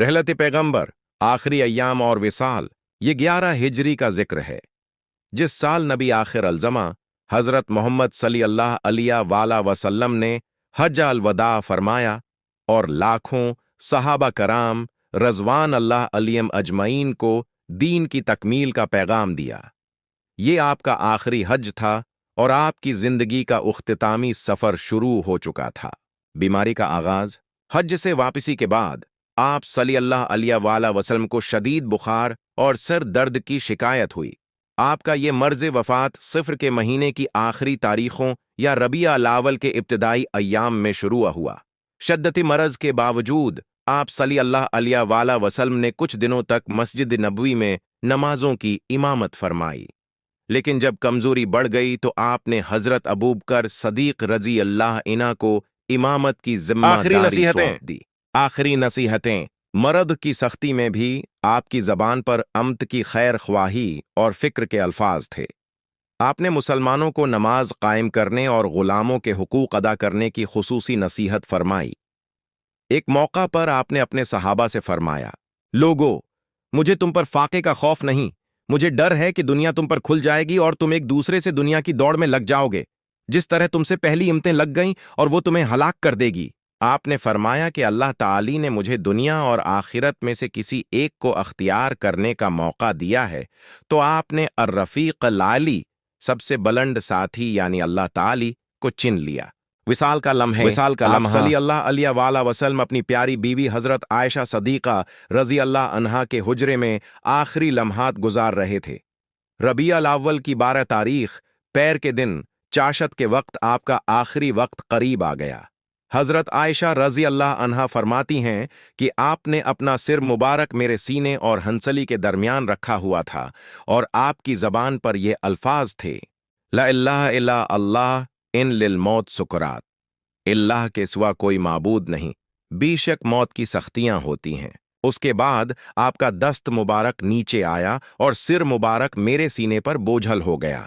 रहलत पैगंबर, आखिरी अय्याम और विसाल, ये 11 हिजरी का जिक्र है। जिस साल नबी आखिर अलजमा हज़रत मोहम्मद सल्लल्लाहु अलैहि वसल्लम ने हज अल वदा फरमाया और लाखों सहाबा कराम रज़वान अल्लाह अलैहिम अजमईन को दीन की तकमील का पैगाम दिया। ये आपका आखिरी हज था और आपकी जिंदगी का उख्तितामी सफर शुरू हो चुका था। बीमारी का आगाज। हज से वापसी के बाद आप सल्लल्लाहु अलैहि वसल्लम को शदीद बुखार और सर दर्द की शिकायत हुई। आपका ये मर्ज़ वफ़ात सिफ़र के महीने की आखिरी तारीखों या रबिया अल-अव्वल के इब्तिदाई अय्याम में शुरू हुआ। शद्दती मरज़ के बावजूद आप सल्लल्लाहु अलैहि वसल्लम ने कुछ दिनों तक मस्जिद नबवी में नमाजों की इमामत फरमाई, लेकिन जब कमज़ोरी बढ़ गई तो आपने हज़रत अबू बकर सदीक़ रज़ी अल्लाह इन्हा को इमामत की ज़िम्मेदारी सौंप दी। आखिरी नसीहतें। मर्द की सख्ती में भी आपकी ज़बान पर अम्त की खैर ख्वाही और फ़िक्र के अल्फाज थे। आपने मुसलमानों को नमाज कायम करने और ग़ुलामों के हुकूक अदा करने की खुसूसी नसीहत फरमाई। एक मौका पर आपने अपने सहाबा से फरमाया, लोगो, मुझे तुम पर फाके का खौफ नहीं, मुझे डर है कि दुनिया तुम पर खुल जाएगी और तुम एक दूसरे से दुनिया की दौड़ में लग जाओगे, जिस तरह तुमसे पहली इम्तें लग गईं और वो तुम्हें हलाक कर देगी। आपने फरमाया कि अल्लाह ताली ने मुझे दुनिया और आखिरत में से किसी एक को अख्तियार करने का मौका दिया है, तो आपने अर्रफ़ीक़ अल-आली, सबसे बुलंद साथी यानी अल्लाह ताली को चिन लिया। विसाल का लम्हा। सल्लल्लाहु अलैहि वसल्लम अपनी प्यारी बीवी हज़रत आयशा सदीक़ा रज़ी अल्लाह अन्हा के हुजरे में आखिरी लम्हात गुजार रहे थे। रबिया अल-अव्वल की 12 तारीख पैर के दिन चाशत के वक्त आपका आखिरी वक्त करीब आ गया। हज़रत आयशा रज़ी अल्लाह अन्हा फरमाती हैं कि आपने अपना सिर मुबारक मेरे सीने और हंसली के दरमियान रखा हुआ था और आपकी ज़बान पर ये अल्फाज थे, ला इलाहा इल्ला अल्लाह इन लिल मौत सुकरात, इल्लाह के सिवा कोई माबूद नहीं, बेशक मौत की सख्तियां होती हैं। उसके बाद आपका दस्त मुबारक नीचे आया और सिर मुबारक मेरे सीने पर बोझल हो गया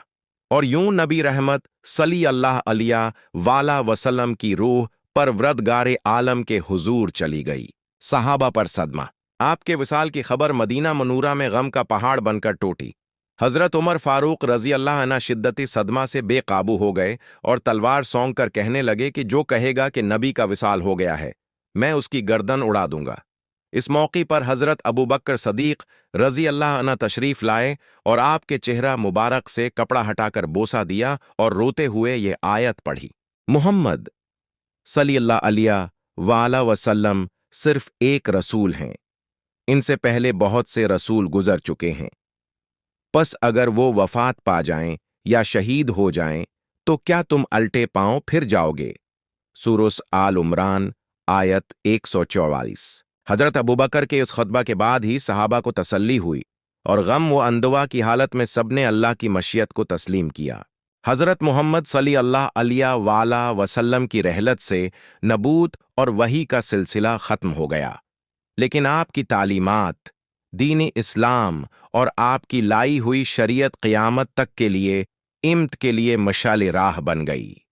और यूं नबी रहमत सल्लल्लाहु अलैहि वसल्लम की रूह परवरदगारे आलम के हुजूर चली गई। सहाबा पर सदमा। आपके विसाल की खबर मदीना मनूरा में गम का पहाड़ बनकर टूटी। हज़रत उमर फारूक रज़ी अल्लाह अन्हु शिद्दती सदमा से बेकाबू हो गए और तलवार सौंग कर कहने लगे कि जो कहेगा कि नबी का विसाल हो गया है, मैं उसकी गर्दन उड़ा दूंगा। इस मौके पर हज़रत अबू बकर सदीक़ रज़ी अल्लाह अन्हु तशरीफ़ लाए और आपके चेहरा मुबारक से कपड़ा हटाकर बोसा दिया और रोते हुए ये आयत पढ़ी, मुहम्मद सल्लल्लाहु अलैहि वसल्लम सिर्फ एक रसूल हैं, इनसे पहले बहुत से रसूल गुजर चुके हैं, बस अगर वो वफात पा जाएं या शहीद हो जाएं तो क्या तुम अल्टे पांव फिर जाओगे। सूरह आल इमरान आयत 144। हज़रत अबू बकर के इस खुतबा के बाद ही सहाबा को तसल्ली हुई और गम व अंदवा की हालत में सबने अल्लाह की मशीयत को तस्लीम किया। हज़रत मोहम्मद सल्लल्लाहु अलैहि वसल्लम की रहलत से नबूत और वही का सिलसिला ख़त्म हो गया, लेकिन आपकी तालीमात, दीन इस्लाम और आपकी लाई हुई शरीयत क़यामत तक के लिए इम्त के लिए मशाल राह बन गई।